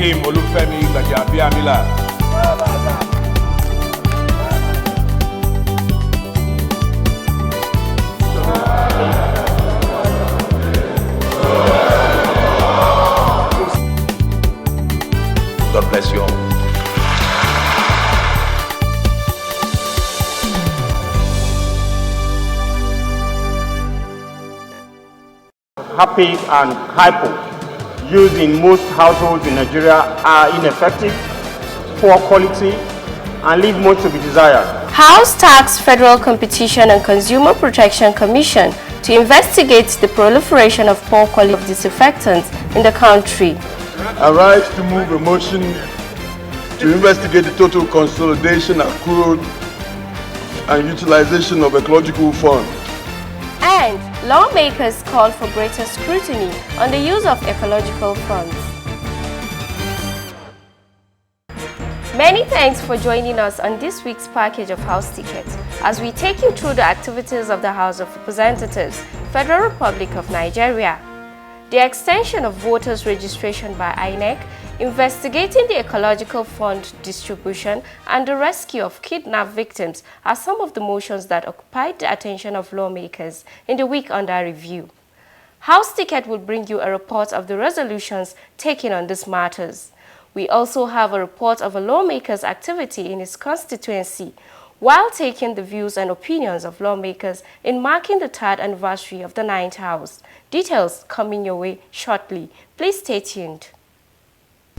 Akim Olufemi Gbajabiamila. God bless you all. Happy and hypo used in most households in Nigeria are ineffective, poor quality, and leave much to be desired. House tasked Federal Competition and Consumer Protection Commission to investigate the proliferation of poor quality of disinfectants in the country. I rise to move a motion to investigate the total consolidation, accrual, and utilization of Ecological Fund. And lawmakers call for greater scrutiny on the use of ecological funds. Many thanks for joining us on this week's package of House Tickets as we take you through the activities of the House of Representatives, Federal Republic of Nigeria. The extension of voters' registration by INEC, investigating the Ecological Fund Distribution, and the rescue of kidnapped victims are some of the motions that occupied the attention of lawmakers in the week under review. House Ticket will bring you a report of the resolutions taken on these matters. We also have a report of a lawmaker's activity in his constituency, while taking the views and opinions of lawmakers in marking the 3rd anniversary of the 9th House. Details coming your way shortly. Please stay tuned.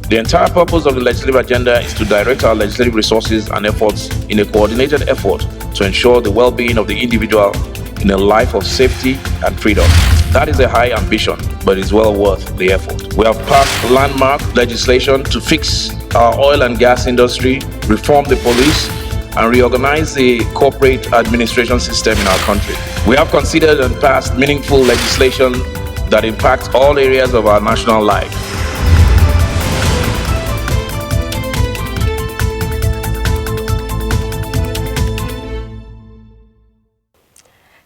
The entire purpose of the legislative agenda is to direct our legislative resources and efforts in a coordinated effort to ensure the well-being of the individual in a life of safety and freedom. That is a high ambition, but it's well worth the effort. We have passed landmark legislation to fix our oil and gas industry, reform the police, and reorganize the corporate administration system in our country. We have considered and passed meaningful legislation that impacts all areas of our national life.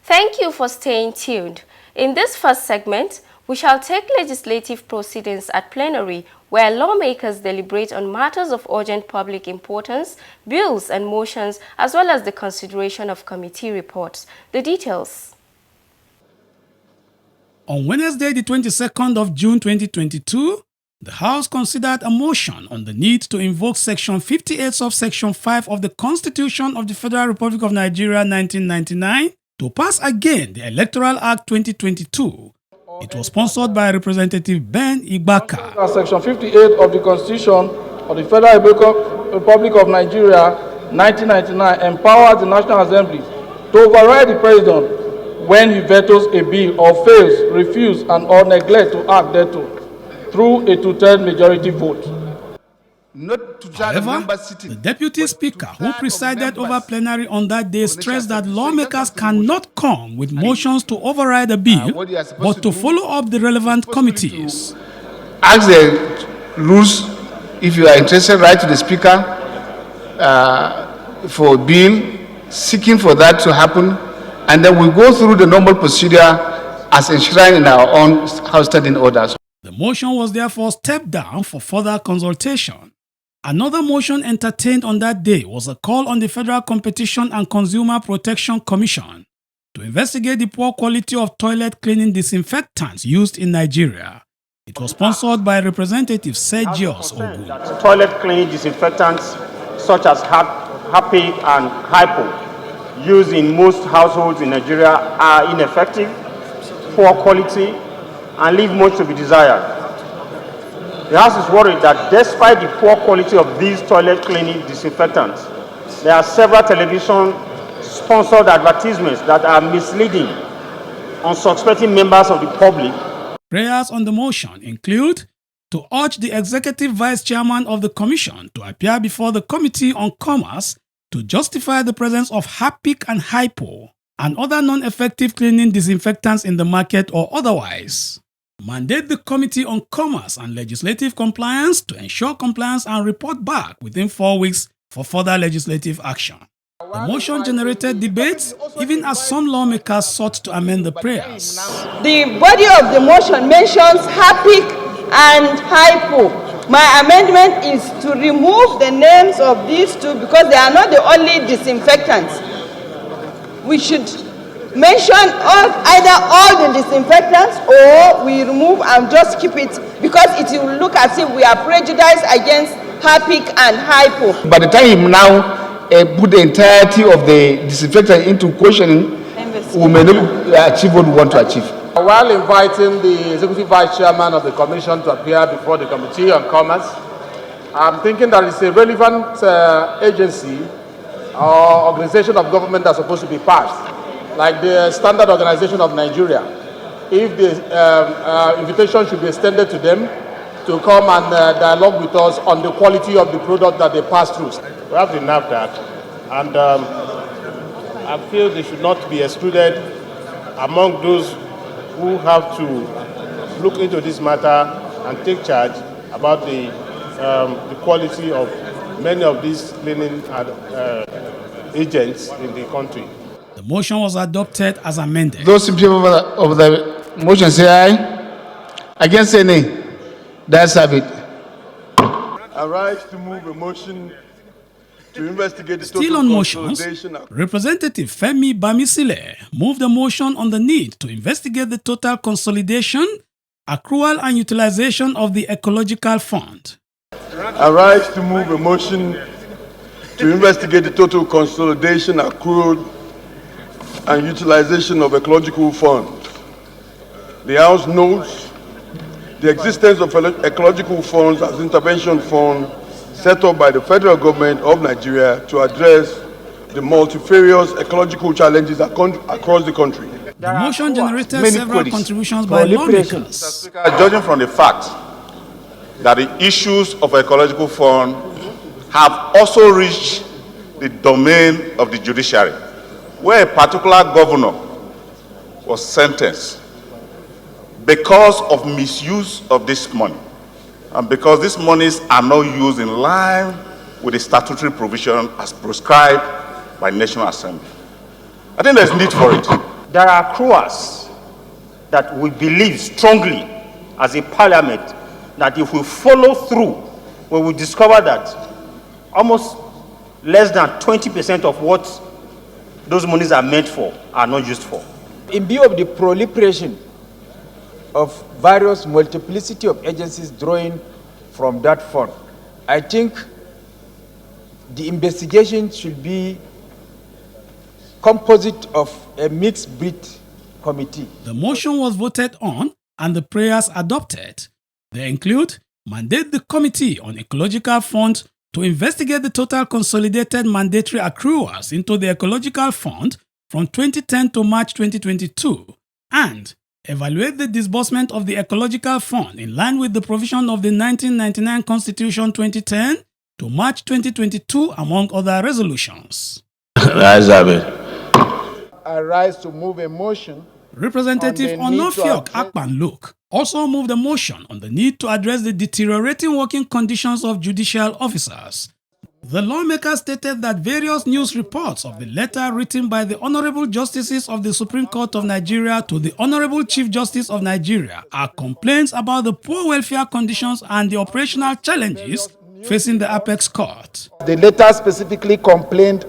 Thank you for staying tuned. In this first segment, we shall take legislative proceedings at plenary where lawmakers deliberate on matters of urgent public importance, bills and motions, as well as the consideration of committee reports. The details. On Wednesday, the 22nd of June 2022, the House considered a motion on the need to invoke Section 58 subsection 5 of the Constitution of the Federal Republic of Nigeria 1999 to pass again the Electoral Act 2022. It was sponsored by Representative Ben Igbaka. Section 58 of the Constitution of the Federal Republic of Nigeria 1999 empowers the National Assembly to override the President when he vetoes a bill or fails, refuses, and or neglects to act thereto through a 2/3 majority vote. However, the Deputy Speaker who presided over plenary on that day stressed that lawmakers cannot come with motions to override a bill, but to follow up the relevant committees. Ask the rules, if you are interested, write to the Speaker for a bill, seeking for that to happen, and then we go through the normal procedure as enshrined in our own House standing orders. The motion was therefore stepped down for further consultation. Another motion entertained on that day was a call on the Federal Competition and Consumer Protection Commission to investigate the poor quality of toilet cleaning disinfectants used in Nigeria. It was sponsored by Representative Sergius Ogun. Toilet cleaning disinfectants such as Happy and Hypo used in most households in Nigeria are ineffective, poor quality, and leave much to be desired. The House is worried that despite the poor quality of these toilet cleaning disinfectants, there are several television-sponsored advertisements that are misleading unsuspecting members of the public. Prayers on the motion include to urge the Executive Vice Chairman of the Commission to appear before the Committee on Commerce to justify the presence of Harpic and Hypo and other non-effective cleaning disinfectants in the market or otherwise. Mandate the Committee on Commerce and Legislative Compliance to ensure compliance and report back within 4 weeks for further legislative action. The motion generated debates even as some lawmakers sought to amend the prayers. The body of the motion mentions Harpic and Hypo My amendment is to remove the names of these two because they are not the only disinfectants. We should mention either all the disinfectants or we remove and just keep it because it will look as if we are prejudiced against Harpic and Hypo. By the time you now put the entirety of the disinfectant into questioning, we may not achieve what we want to achieve. While inviting the Executive Vice Chairman of the Commission to appear before the Committee on Commerce, I'm thinking that it's a relevant agency or organization of government that's supposed to be passed, like the Standard Organization of Nigeria. If the invitation should be extended to them to come and dialogue with us on the quality of the product that they pass through. We have the NAFDAC, and I feel they should not be excluded among those who have to look into this matter and take charge about the quality of many of these cleaning agents in the country. The motion was adopted as amended. Those in favor of the motion say aye. Against say nay. That's have it. I rise to move a motion to investigate the Still on total motions, consolidation. Representative Femi Bamisile moved the motion on the need to investigate the total consolidation, accrual and utilization of the Ecological Fund. I rise to move a motion to investigate the total consolidation, accrued and utilization of Ecological Fund. The House notes the existence of ecological funds as intervention fund set up by the federal government of Nigeria to address the multifarious ecological challenges across the country. The motion generated several contributions by lawmakers. Judging from the fact that the issues of ecological fund have also reached the domain of the judiciary, where a particular governor was sentenced because of misuse of this money, and because these monies are not used in line with the statutory provision as prescribed by National Assembly. I think there's need for it. There are accruals that we believe strongly as a parliament that if we follow through, we will discover that almost less than 20% of what those monies are meant for are not used for. In view of the proliferation of various multiplicity of agencies drawing from that fund, I think the investigation should be composite of a mixed breed committee. The motion was voted on and the prayers adopted. They include mandate the Committee on Ecological Fund to investigate the total consolidated mandatory accruals into the Ecological Fund from 2010 to March 2022 and evaluate the disbursement of the Ecological Fund in line with the provision of the 1999 Constitution 2010 to March 2022, among other resolutions. I rise to move a motion. Representative Onofiok Akpanluk also moved a motion on the need to address the deteriorating working conditions of judicial officers. The lawmaker stated that various news reports of the letter written by the Honorable Justices of the Supreme Court of Nigeria to the Honorable Chief Justice of Nigeria are complaints about the poor welfare conditions and the operational challenges facing the Apex Court. The letter specifically complained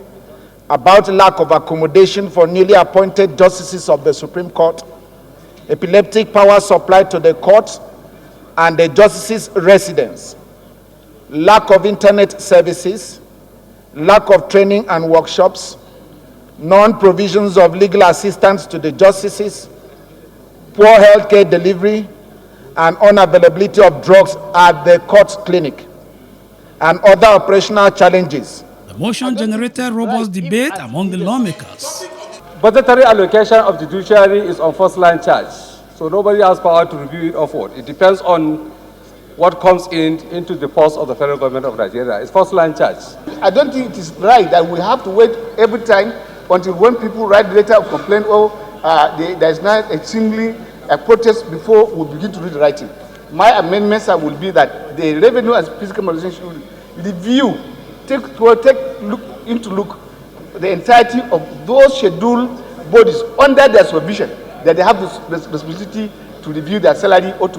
about lack of accommodation for newly appointed justices of the Supreme Court, epileptic power supply to the court and the justices' residence, lack of internet services, lack of training and workshops, non-provisions of legal assistance to the justices, poor healthcare delivery, and unavailability of drugs at the court clinic, and other operational challenges. The motion generated robust debate among the lawmakers. Budgetary allocation of the judiciary is on first-line charge, so nobody has power to review it upward. It depends on what comes into the purse of the federal government of Nigeria. It's first-line charge. I don't think it is right that we have to wait every time until when people write the letter of complaint, there is not a singly a protest before we begin to read the writing. My amendments will be that the revenue and fiscal modernization should review, take look the entirety of those scheduled bodies under their supervision, that they have the responsibility to review their salary or to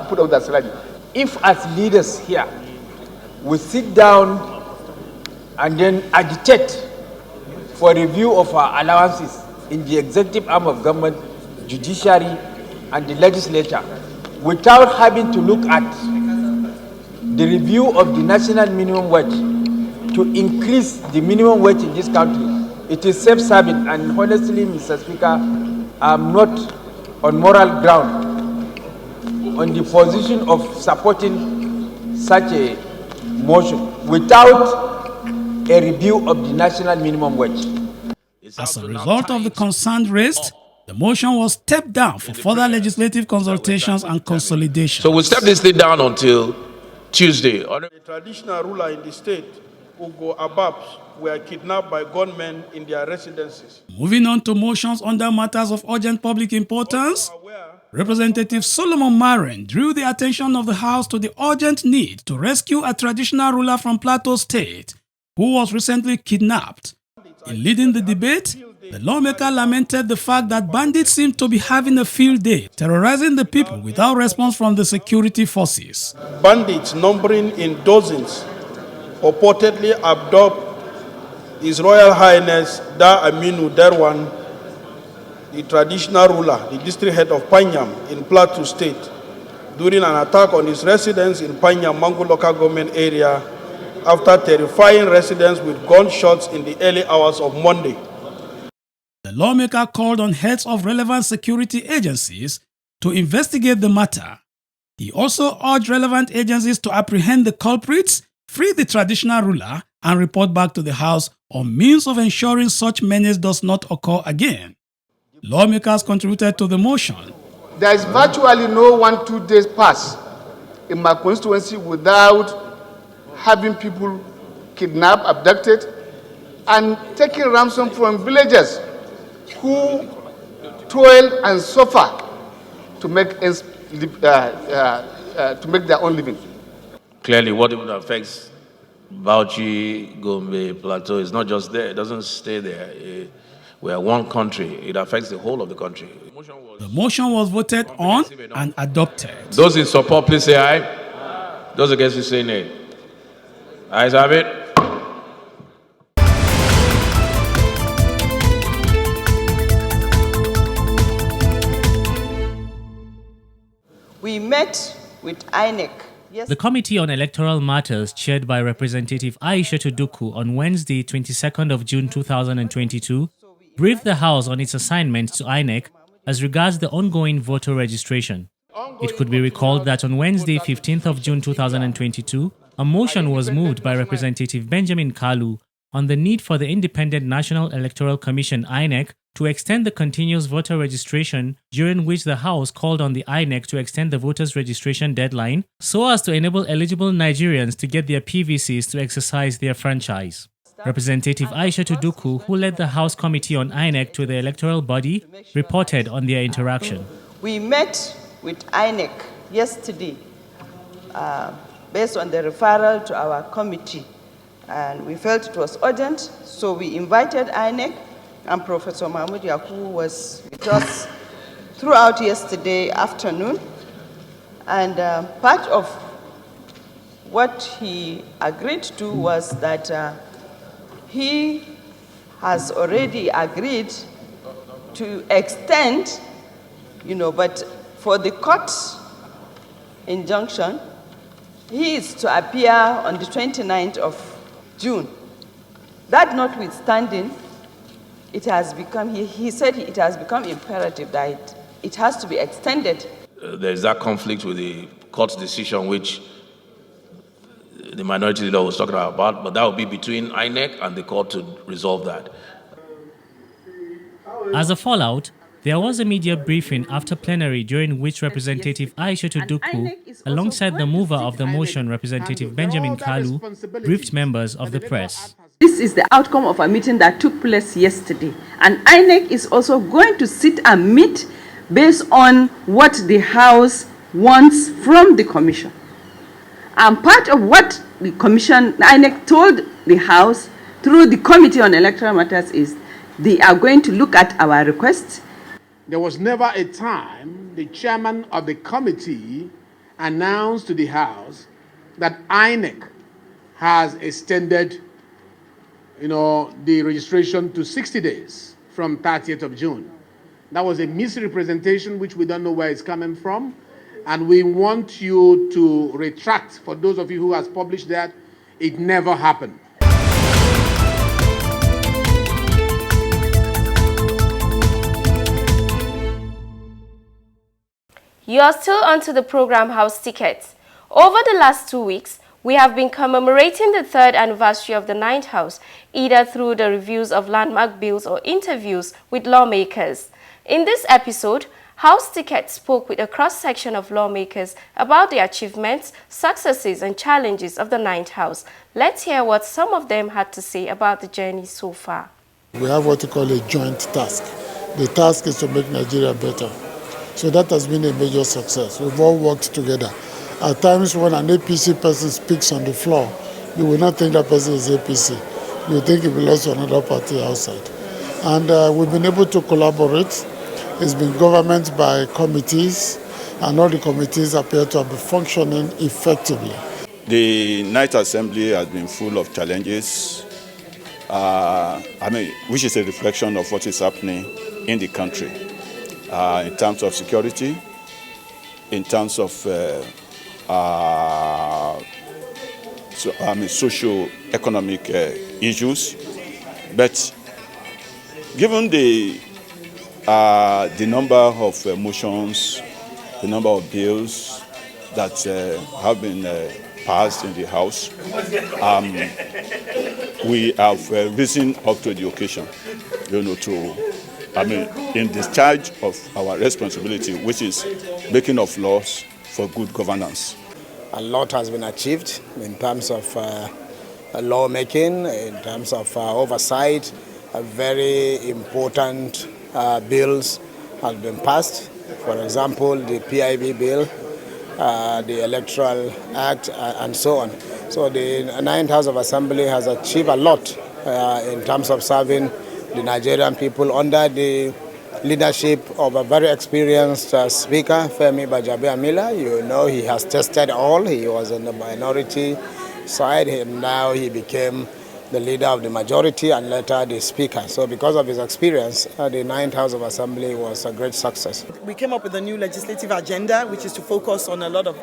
put out their salary. if as leaders here, we sit down and then agitate for review of our allowances in the executive arm of government, judiciary, and the legislature, without having to look at the review of the national minimum wage to increase the minimum wage in this country, it is self-serving. And honestly, Mr. Speaker, I'm not on moral ground on the position of supporting such a motion without a review of the national minimum wage. As a result of the concerns raised, the motion was stepped down for further legislative consultations and consolidation. So we'll step this thing down until Tuesday. The traditional ruler in the state, Ugo Ababs, were kidnapped by gunmen in their residences. Moving on to motions under matters of urgent public importance, Representative Solomon Maren drew the attention of the House to the urgent need to rescue a traditional ruler from Plateau State who was recently kidnapped. In leading the debate, the lawmaker lamented the fact that bandits seem to be having a field day, terrorizing the people without response from the security forces. Bandits numbering in dozens purportedly abduct His Royal Highness Da Aminu Derwan, the traditional ruler, the district head of Panyam in Plateau State, during an attack on his residence in Panyam Mangu local government area after terrifying residents with gunshots in the early hours of Monday. The lawmaker called on heads of relevant security agencies to investigate the matter. He also urged relevant agencies to apprehend the culprits, free the traditional ruler, and report back to the House on means of ensuring such menace does not occur again. Lawmakers contributed to the motion. There is virtually no 1-2 days pass in my constituency without having people kidnapped, abducted, and taking ransom from villagers who toil and suffer to make their own living. Clearly, what even affects Bauchi, Gombe, Plateau is not just there. It doesn't stay there. We are one country. It affects the whole of the country. The motion was voted on and adopted. Those in support, please say aye. Those against, please say nay. Ayes have it. We met with INEC. Yes. The Committee on Electoral Matters, chaired by Representative Aisha Duku on Wednesday, 22nd of June 2022, briefed the House on its assignment to INEC as regards the ongoing voter registration. It could be recalled that on Wednesday, 15th of June 2022, a motion was moved by Representative Benjamin Kalu on the need for the Independent National Electoral Commission (INEC) to extend the continuous voter registration, during which the House called on the INEC to extend the voters' registration deadline so as to enable eligible Nigerians to get their PVCs to exercise their franchise. Representative Aisha Duku, who led the House Committee on INEC to the electoral body, reported on their interaction. We met with INEC yesterday based on the referral to our committee, and we felt it was urgent, so we invited INEC, and Professor Mahmoud Yaku was with us throughout yesterday afternoon, and part of what he agreed to was that he has already agreed to extend, but for the court injunction, he is to appear on the 29th of June. That notwithstanding, it has become, he said it has become imperative that it has to be extended. There is that conflict with the court's decision, which the minority leader was talking about, but that will be between INEC and the court to resolve that. As a fallout, there was a media briefing after plenary during which Representative Aisha Duku, alongside the mover of the motion, Representative Benjamin Kalu, briefed members of the press. This is the outcome of a meeting that took place yesterday, and INEC is also going to sit and meet based on what the House wants from the Commission. And part of what the Commission, INEC told the House through the Committee on Electoral Matters is they are going to look at our requests. There was never a time the chairman of the committee announced to the House that INEC has extended, the registration to 60 days from 30th of June. That was a misrepresentation which we don't know where it's coming from, and we want you to retract. For those of you who has published that, it never happened. You are still onto the program House Tickets. Over the last 2 weeks, we have been commemorating the 3rd anniversary of the 9th House, either through the reviews of landmark bills or interviews with lawmakers. In this episode, House Tickets spoke with a cross-section of lawmakers about the achievements, successes and challenges of the 9th House. Let's hear what some of them had to say about the journey so far. We have what we call a joint task. The task is to make Nigeria better. So that has been a major success. We've all worked together. At times when an APC person speaks on the floor, you will not think that person is APC. You think it belongs to another party outside. And we've been able to collaborate. It's been government by committees, and all the committees appear to have been functioning effectively. The Ninth Assembly has been full of challenges, which is a reflection of what is happening in the country. In terms of security, in terms of socio-economic issues. But given the number of motions, the number of bills that have been passed in the House, we have risen up to the occasion, in discharge of our responsibility, which is making of laws for good governance. A lot has been achieved in terms of lawmaking, in terms of oversight. Very important bills have been passed. For example, the PIB bill, the Electoral Act, and so on. So the 9th House of Assembly has achieved a lot in terms of serving the Nigerian people under the leadership of a very experienced Speaker, Femi Bajabiamila. He has tested all. He was on the minority side, and now he became the leader of the majority and later the Speaker. So because of his experience, the 9th House of Assembly was a great success. We came up with a new legislative agenda, which is to focus on a lot of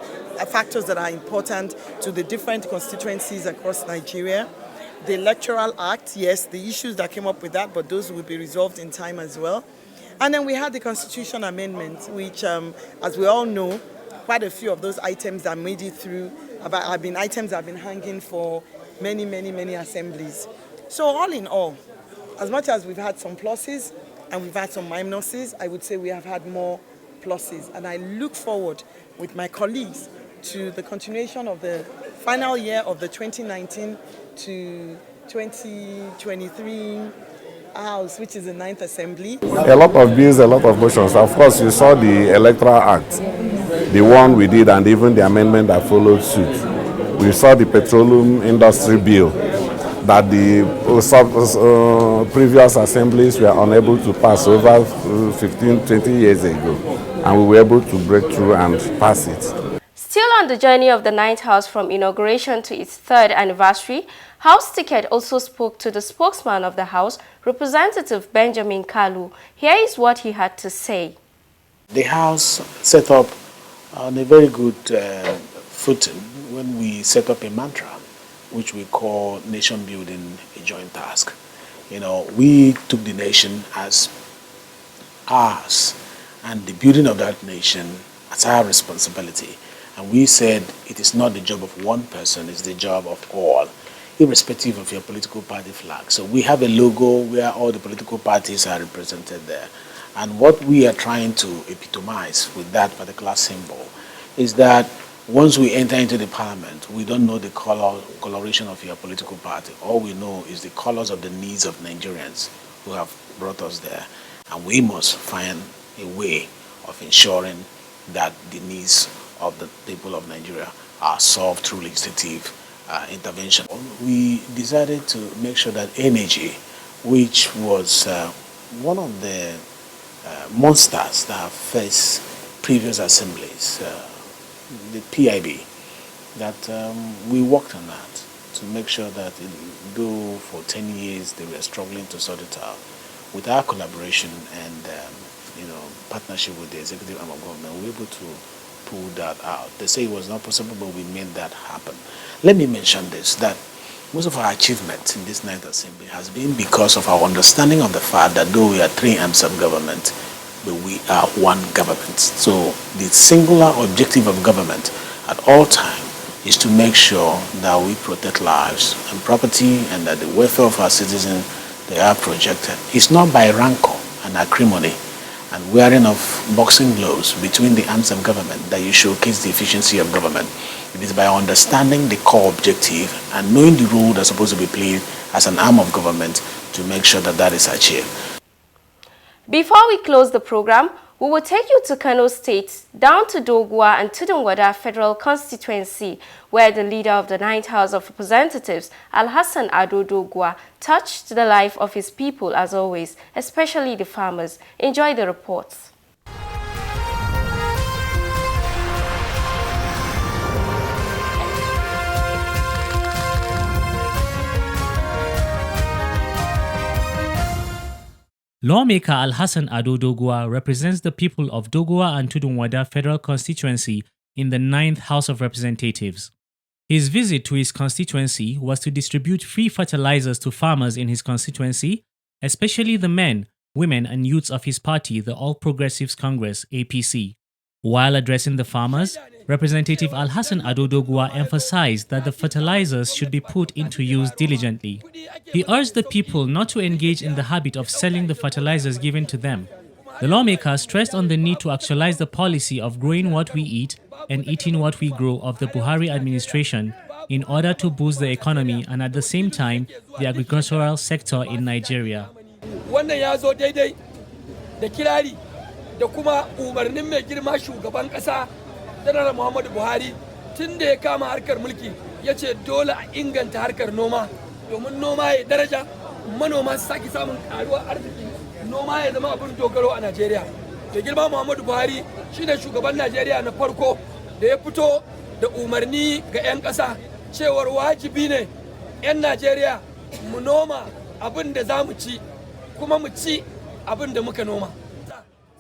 factors that are important to the different constituencies across Nigeria. The Electoral Act, yes, the issues that came up with that, but those will be resolved in time as well. And then we had the Constitution Amendment, which, as we all know, quite a few of those items that made it through items that have been hanging for many, many, many assemblies. So all in all, as much as we've had some pluses and we've had some minuses, I would say we have had more pluses. And I look forward with my colleagues to the continuation of the final year of the 2019 to 2023 House, which is the 9th Assembly. A lot of bills, a lot of motions. Of course, you saw the Electoral Act, the one we did, and even the amendment that followed suit. We saw the petroleum industry bill that the previous assemblies were unable to pass over 15, 20 years ago, and we were able to break through and pass it. Still on the journey of the 9th House from inauguration to its 3rd anniversary, House Ticket also spoke to the spokesman of the House, Representative Benjamin Kalu. Here is what he had to say. The House set up on a very good footing when we set up a mantra, which we call nation building a joint task. We took the nation as ours, and the building of that nation as our responsibility. And we said it is not the job of one person, it's the job of all, irrespective of your political party flag. So we have a logo where all the political parties are represented there. And what we are trying to epitomize with that particular symbol is that once we enter into the parliament, we don't know the coloration of your political party. All we know is the colors of the needs of Nigerians who have brought us there. And we must find a way of ensuring that the needs of the people of Nigeria are solved through legislative intervention. We decided to make sure that energy, which was one of the monsters that have faced previous assemblies, the PIB, that we worked on that to make sure that though for 10 years they were struggling to sort it out, with our collaboration and partnership with the executive arm of government, we were able to pull that out. They say it was not possible, but we made that happen. Let me mention this, that most of our achievements in this Ninth Assembly has been because of our understanding of the fact that though we are three arms of government, but we are one government. So the singular objective of government at all times is to make sure that we protect lives and property and that the welfare of our citizens, they are projected. It's not by rancor and acrimony and wearing of boxing gloves between the arms of government that you showcase the efficiency of government. It is by understanding the core objective and knowing the role that's supposed to be played as an arm of government to make sure that that is achieved. Before we close the program, we will take you to Kano State, down to Doguwa and Tudunwada Federal Constituency, where the leader of the 9th House of Representatives, Alhassan Ado Doguwa, touched the life of his people as always, especially the farmers. Enjoy the reports. Lawmaker Alhassan Ado Doguwa represents the people of Doguwa and Tudunwada Federal Constituency in the 9th House of Representatives. His visit to his constituency was to distribute free fertilizers to farmers in his constituency, especially the men, women and youths of his party, the All Progressives Congress, APC. While addressing the farmers, Representative Alhassan Ado Doguwa emphasized that the fertilizers should be put into use diligently. He urged the people not to engage in the habit of selling the fertilizers given to them. The lawmaker stressed on the need to actualize the policy of growing what we eat and eating what we grow of the Buhari administration in order to boost the economy and at the same time the agricultural sector in Nigeria. Da kuma umarnin mai girma shugaban kasa Janar Muhammadu Buhari tun da ya kama harkar mulki ya ce dole a inganta harkar noma domin noma ya daraja manoma su saki samun karuwar arziki noma ya zama abin dogaro a Najeriya. Da girma Muhammadu Buhari shine shugaban Najeriya na farko da ya fito da umarni ga 'yan kasa cewar wajibi ne 'yan Najeriya mu noma abin da za mu ci kuma mu ci abin da muka noma.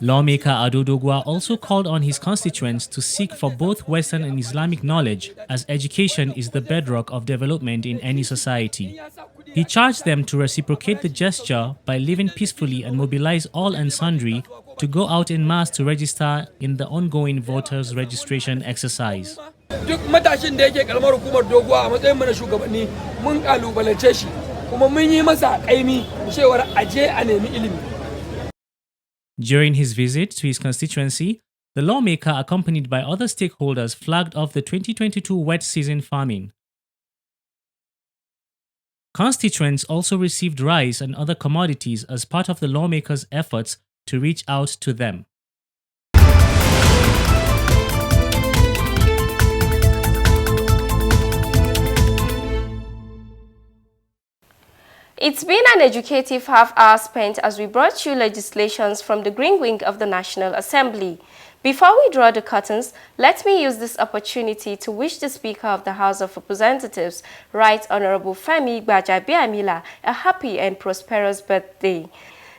Lawmaker Ado Doguwa also called on his constituents to seek for both Western and Islamic knowledge, as education is the bedrock of development in any society. He charged them to reciprocate the gesture by living peacefully and mobilize all and sundry to go out in mass to register in the ongoing voters registration exercise. Duk matashin da yake kalmar hukumar Doguwa a matsayin mu na shugabanni mun kalubalance shi kuma mun yi masa kaimi cewar aje a nemi ilimi. During his visit to his constituency, the lawmaker, accompanied by other stakeholders, flagged off the 2022 wet season farming. Constituents also received rice and other commodities as part of the lawmaker's efforts to reach out to them. It's been an educative half-hour spent as we brought you legislations from the Green Wing of the National Assembly. Before we draw the curtains, let me use this opportunity to wish the Speaker of the House of Representatives, Right Honorable Femi Gbajabiamila, a happy and prosperous birthday.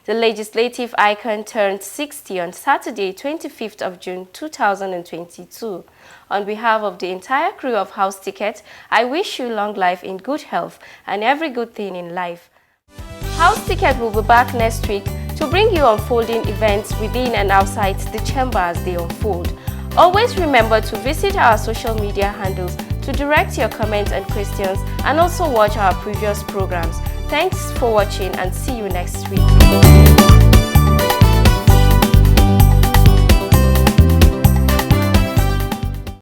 The legislative icon turned 60 on Saturday, 25th of June 2022. On behalf of the entire crew of House Ticket, I wish you long life in good health and every good thing in life. House Ticket will be back next week to bring you unfolding events within and outside the chamber as they unfold. Always remember to visit our social media handles to direct your comments and questions and also watch our previous programs. Thanks for watching and see you next week.